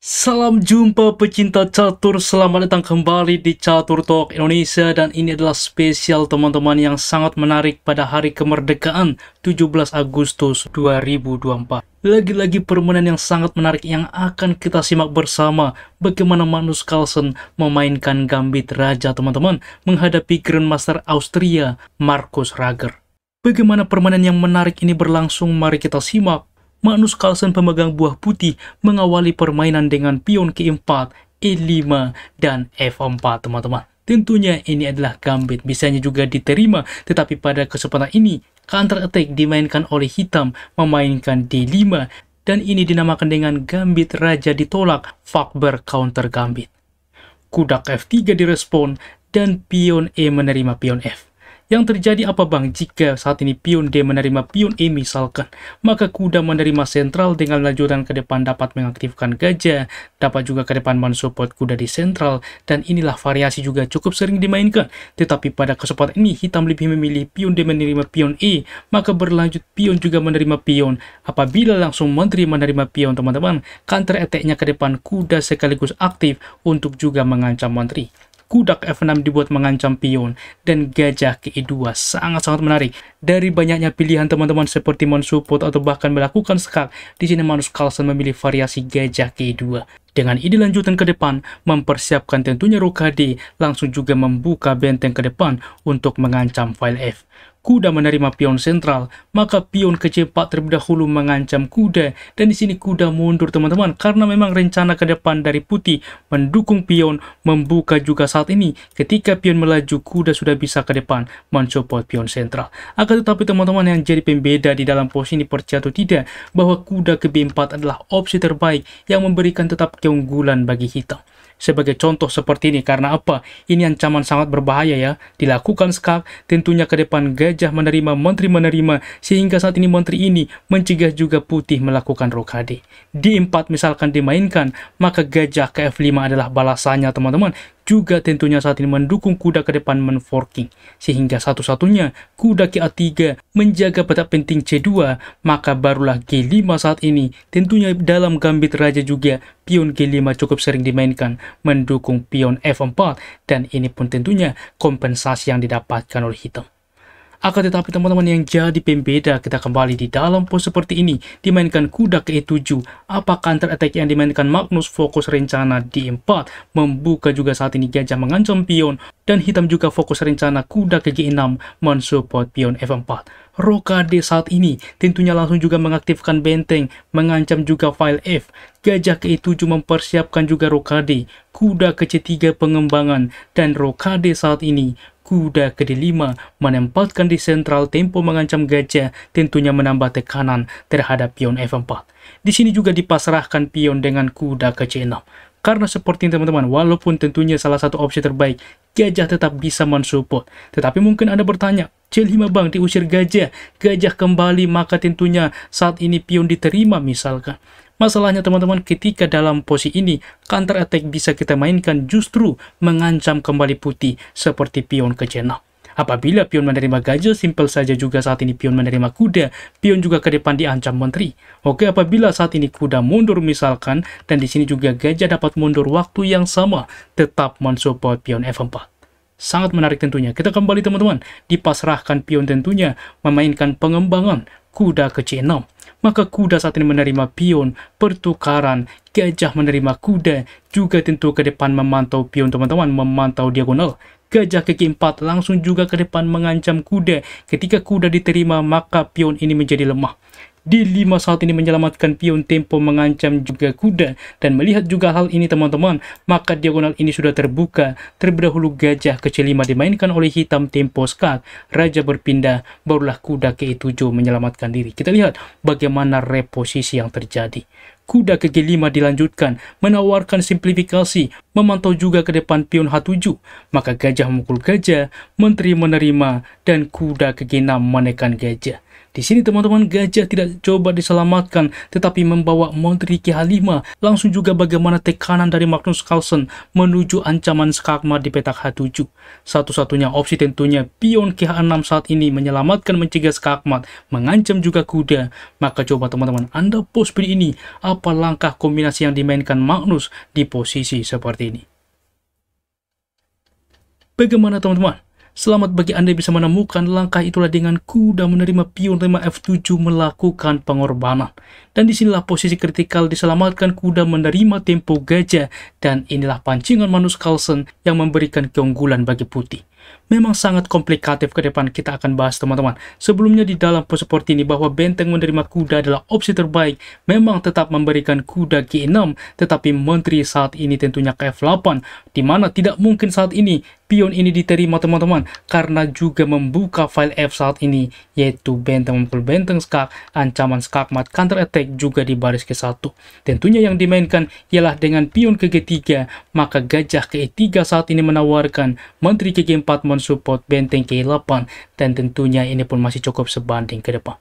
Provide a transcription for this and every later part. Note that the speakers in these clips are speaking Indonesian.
Salam jumpa pecinta catur, selamat datang kembali di Catur Talk Indonesia. Dan ini adalah spesial teman-teman yang sangat menarik pada hari kemerdekaan 17 Agustus 2024. Lagi-lagi permainan yang sangat menarik yang akan kita simak bersama. Bagaimana Magnus Carlsen memainkan Gambit Raja teman-teman menghadapi Grandmaster Austria Markus Rager. Bagaimana permainan yang menarik ini berlangsung, mari kita simak. Magnus Carlsen pemegang buah putih mengawali permainan dengan pion ke-4, E5, dan F4 teman-teman. Tentunya ini adalah gambit, bisanya juga diterima, tetapi pada kesempatan ini counter attack dimainkan oleh hitam memainkan D5, dan ini dinamakan dengan gambit raja ditolak, fakber counter gambit. Kuda F3 direspon, dan pion E menerima pion F. Yang terjadi apa bang jika saat ini pion D menerima pion E misalkan? Maka kuda menerima sentral dengan lanjutan ke depan dapat mengaktifkan gajah, dapat juga ke depan mensupport kuda di sentral, dan inilah variasi juga cukup sering dimainkan. Tetapi pada kesempatan ini hitam lebih memilih pion D menerima pion E, maka berlanjut pion juga menerima pion. Apabila langsung menteri menerima pion teman-teman, counter attack-nya ke depan kuda sekaligus aktif untuk juga mengancam menteri. Kuda F6 dibuat mengancam pion, dan gajah ke E2 sangat-sangat menarik. Dari banyaknya pilihan teman-teman seperti mensupport atau bahkan melakukan skak, di sini Magnus Carlsen memilih variasi gajah ke E2. Dengan ide lanjutan ke depan, mempersiapkan tentunya rokade, langsung juga membuka benteng ke depan untuk mengancam file F. Kuda menerima pion sentral, maka pion ke C4 terlebih dahulu mengancam kuda, dan di sini kuda mundur teman-teman karena memang rencana ke depan dari putih mendukung pion, membuka juga saat ini ketika pion melaju kuda sudah bisa ke depan mensupport pion sentral. Akan tetapi teman-teman yang jadi pembeda di dalam posisi ini percaya atau tidak bahwa kuda ke B4 adalah opsi terbaik yang memberikan tetap keunggulan bagi hitam. Sebagai contoh seperti ini, karena apa? Ini ancaman sangat berbahaya ya. Dilakukan skak, tentunya ke depan gajah menerima, menteri menerima, sehingga saat ini menteri ini mencegah juga putih melakukan rokade. D4 misalkan dimainkan, maka gajah ke F5 adalah balasannya teman-teman. Juga tentunya saat ini mendukung kuda ke depan menforking, sehingga satu-satunya kuda ke A3 menjaga petak penting C2, maka barulah G5 saat ini. Tentunya dalam gambit raja juga pion G5 cukup sering dimainkan mendukung pion F4, dan ini pun tentunya kompensasi yang didapatkan oleh hitam. Akan tetapi teman-teman yang jadi pembeda, kita kembali di dalam pose seperti ini, dimainkan kuda ke E7. Apa counter attack yang dimainkan Magnus? Fokus rencana D4, membuka juga saat ini gajah mengancam pion, dan hitam juga fokus rencana kuda ke G6 mensupport pion F4. Rokade saat ini tentunya langsung juga mengaktifkan benteng, mengancam juga file F. Gajah ke E7 mempersiapkan juga rokade, kuda ke C3 pengembangan, dan rokade saat ini kuda ke D5 menempatkan di sentral tempo mengancam gajah, tentunya menambah tekanan terhadap pion F4. Di sini juga dipasrahkan pion dengan kuda ke C6. Karena seperti teman-teman, walaupun tentunya salah satu opsi terbaik, gajah tetap bisa mensupport. Tetapi mungkin Anda bertanya, C5 bang diusir gajah, gajah kembali, maka tentunya saat ini pion diterima misalkan. Masalahnya teman-teman, ketika dalam posisi ini, counter attack bisa kita mainkan justru mengancam kembali putih seperti pion ke C6. Apabila pion menerima gajah, simpel saja juga saat ini pion menerima kuda, pion juga ke depan diancam menteri. Oke, apabila saat ini kuda mundur misalkan, dan di sini juga gajah dapat mundur waktu yang sama, tetap mensupport pion F4. Sangat menarik tentunya. Kita kembali teman-teman, dipasrahkan pion tentunya memainkan pengembangan kuda ke C6. Maka kuda saat ini menerima pion, pertukaran, gajah menerima kuda, juga tentu ke depan memantau pion teman-teman, memantau diagonal. Gajah ke G4 langsung juga ke depan mengancam kuda. Ketika kuda diterima, maka pion ini menjadi lemah. D5 saat ini menyelamatkan pion tempo mengancam juga kuda, dan melihat juga hal ini teman-teman, maka diagonal ini sudah terbuka. Terlebih dahulu gajah ke C5 dimainkan oleh hitam tempo skak, raja berpindah, barulah kuda ke E7 menyelamatkan diri. Kita lihat bagaimana reposisi yang terjadi. Kuda ke G5 dilanjutkan, menawarkan simplifikasi, memantau juga ke depan pion H7, maka gajah memukul gajah, menteri menerima, dan kuda ke G6 menekan gajah. Di sini teman-teman, gajah tidak coba diselamatkan, tetapi membawa Menteri ke H5. Langsung juga bagaimana tekanan dari Magnus Carlsen menuju ancaman skakmat di petak H7. Satu-satunya opsi tentunya pion ke H6 saat ini menyelamatkan, mencegah skakmat, mengancam juga kuda. Maka coba teman-teman, Anda post video ini, apa langkah kombinasi yang dimainkan Magnus di posisi seperti ini? Bagaimana teman-teman? Selamat bagi Anda bisa menemukan langkah itulah dengan kuda menerima pion 5 F7 melakukan pengorbanan. Dan disinilah posisi kritikal diselamatkan kuda menerima tempo gajah, dan inilah pancingan Magnus Carlsen yang memberikan keunggulan bagi putih. Memang sangat komplikatif ke depan, kita akan bahas teman-teman. Sebelumnya di dalam pos seperti ini bahwa benteng menerima kuda adalah opsi terbaik, memang tetap memberikan kuda G6, tetapi menteri saat ini tentunya ke F8, di mana tidak mungkin saat ini pion ini diterima teman-teman, karena juga membuka file F saat ini, yaitu benteng memukul benteng skak, ancaman skakmat, counter attack juga di baris ke-1. Tentunya yang dimainkan ialah dengan pion ke G3, maka gajah ke E3 saat ini menawarkan menteri ke G4 mensupport benteng ke E8, dan tentunya ini pun masih cukup sebanding ke depan.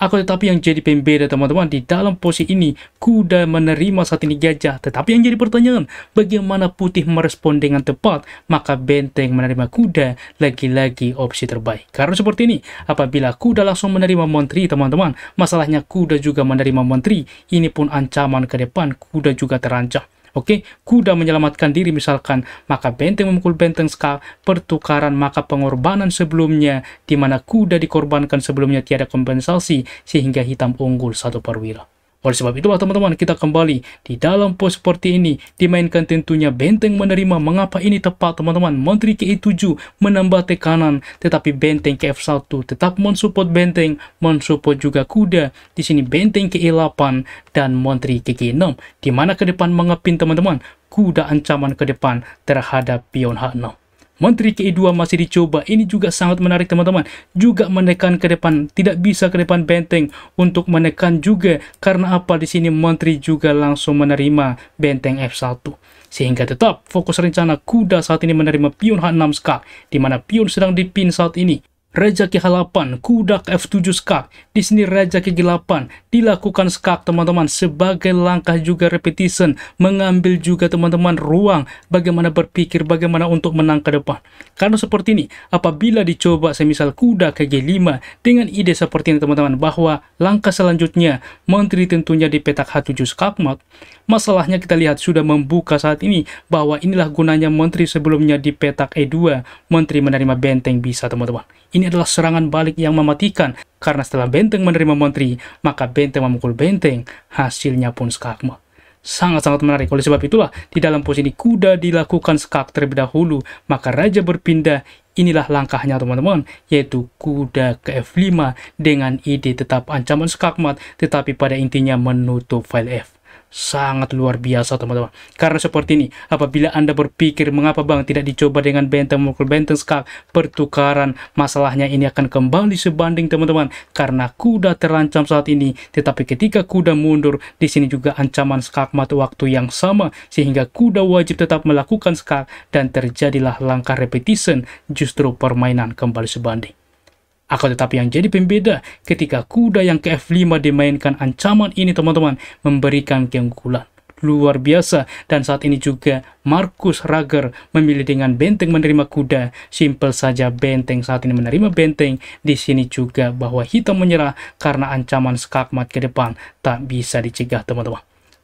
Tetapi yang jadi pembeda teman-teman, di dalam posisi ini kuda menerima saat ini gajah, tetapi yang jadi pertanyaan, bagaimana putih merespon dengan tepat? Maka benteng menerima kuda, lagi-lagi opsi terbaik. Karena seperti ini, apabila kuda langsung menerima menteri teman-teman, masalahnya kuda juga menerima menteri, ini pun ancaman ke depan, kuda juga terancam. Oke, kuda menyelamatkan diri misalkan, maka benteng memukul benteng skak, pertukaran maka pengorbanan sebelumnya, di mana kuda dikorbankan sebelumnya tiada kompensasi, sehingga hitam unggul 1 perwira. Oleh sebab itulah teman-teman, kita kembali di dalam pos seperti ini, dimainkan tentunya benteng menerima. Mengapa ini tepat teman-teman? Menteri ke E7 menambah tekanan, tetapi benteng ke F1 tetap mensupport benteng, mensupport juga kuda. Di sini benteng ke E8 dan menteri ke G6, di mana ke depan mengepin teman-teman, kuda ancaman ke depan terhadap pion H6. Menteri ke E2 masih dicoba, ini juga sangat menarik teman-teman, juga menekan ke depan, tidak bisa ke depan benteng untuk menekan juga, karena apa? Di sini menteri juga langsung menerima benteng F1, sehingga tetap fokus rencana kuda saat ini menerima pion H6 skak, di mana pion sedang dipin saat ini. Raja ke H8, kuda ke F7 skak. Di sini raja ke G8 dilakukan skak teman-teman, sebagai langkah juga repetition, mengambil juga teman-teman ruang bagaimana berpikir, bagaimana untuk menang ke depan. Karena seperti ini, apabila dicoba semisal kuda ke G5 dengan ide seperti ini teman-teman, bahwa langkah selanjutnya menteri tentunya di petak H7 skakmat. Masalahnya kita lihat sudah membuka saat ini bahwa inilah gunanya menteri sebelumnya di petak E2, menteri menerima benteng bisa teman-teman. Ini adalah serangan balik yang mematikan, karena setelah benteng menerima menteri, maka benteng memukul benteng, hasilnya pun skakmat. Sangat-sangat menarik. Oleh sebab itulah, di dalam posisi kuda dilakukan skak terlebih dahulu, maka raja berpindah. Inilah langkahnya teman-teman, yaitu kuda ke F5 dengan ide tetap ancaman skakmat, tetapi pada intinya menutup file F. Sangat luar biasa teman-teman. Karena seperti ini, apabila Anda berpikir mengapa bang tidak dicoba dengan benteng memukul benteng skak, pertukaran, masalahnya ini akan kembali sebanding teman-teman, karena kuda terancam saat ini, tetapi ketika kuda mundur, di sini juga ancaman skakmat waktu yang sama, sehingga kuda wajib tetap melakukan skak, dan terjadilah langkah repetition, justru permainan kembali sebanding. Tetapi yang jadi pembeda ketika kuda yang ke F5 dimainkan, ancaman ini teman-teman memberikan keunggulan luar biasa. Dan saat ini juga Markus Rager memilih dengan benteng menerima kuda. Simpel saja, benteng saat ini menerima benteng. Di sini juga bahwa hitam menyerah karena ancaman skakmat ke depan tak bisa dicegah teman-teman.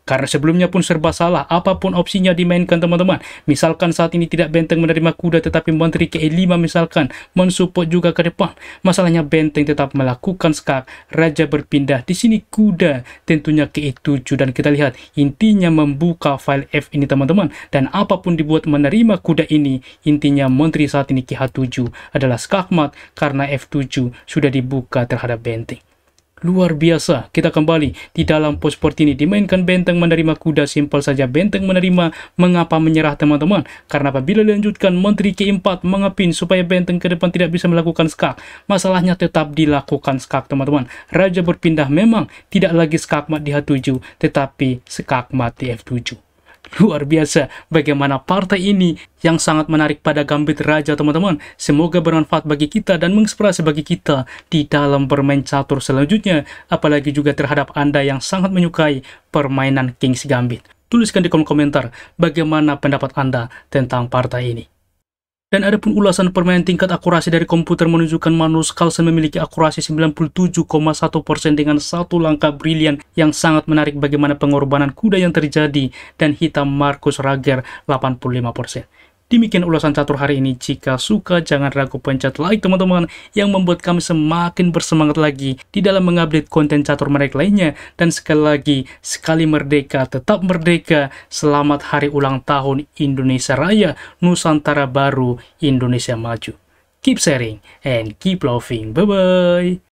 Karena sebelumnya pun serba salah, apapun opsinya dimainkan teman-teman. Misalkan saat ini tidak benteng menerima kuda, tetapi menteri ke E5 misalkan, mensupport juga ke depan. Masalahnya benteng tetap melakukan skak, raja berpindah. Di sini kuda tentunya ke E7, dan kita lihat intinya membuka file F ini teman-teman. Dan apapun dibuat menerima kuda ini, intinya menteri saat ini ke H7 adalah skakmat, karena F7 sudah dibuka terhadap benteng. Luar biasa. Kita kembali di dalam pos seperti ini, dimainkan benteng menerima kuda. Simpel saja, benteng menerima. Mengapa menyerah teman-teman? Karena apabila dilanjutkan menteri ke 4 mengepin supaya benteng ke depan tidak bisa melakukan skak, masalahnya tetap dilakukan skak teman-teman. Raja berpindah, memang tidak lagi skakmat di H7, tetapi skakmat di F7. Luar biasa bagaimana partai ini yang sangat menarik pada gambit raja teman-teman. Semoga bermanfaat bagi kita dan menginspirasi bagi kita di dalam bermain catur selanjutnya. Apalagi juga terhadap Anda yang sangat menyukai permainan King's Gambit. Tuliskan di kolom komentar bagaimana pendapat Anda tentang partai ini. Dan adapun ulasan permainan tingkat akurasi dari komputer menunjukkan Magnus Carlsen memiliki akurasi 97,1% dengan satu langkah brilian yang sangat menarik bagaimana pengorbanan kuda yang terjadi, dan hitam Marcus Rager 85%. Demikian ulasan catur hari ini. Jika suka, jangan ragu pencet like teman-teman, yang membuat kami semakin bersemangat lagi di dalam mengupdate konten catur menarik lainnya. Dan sekali lagi, sekali merdeka, tetap merdeka. Selamat hari ulang tahun Indonesia Raya, Nusantara Baru, Indonesia Maju. Keep sharing and keep loving. Bye-bye.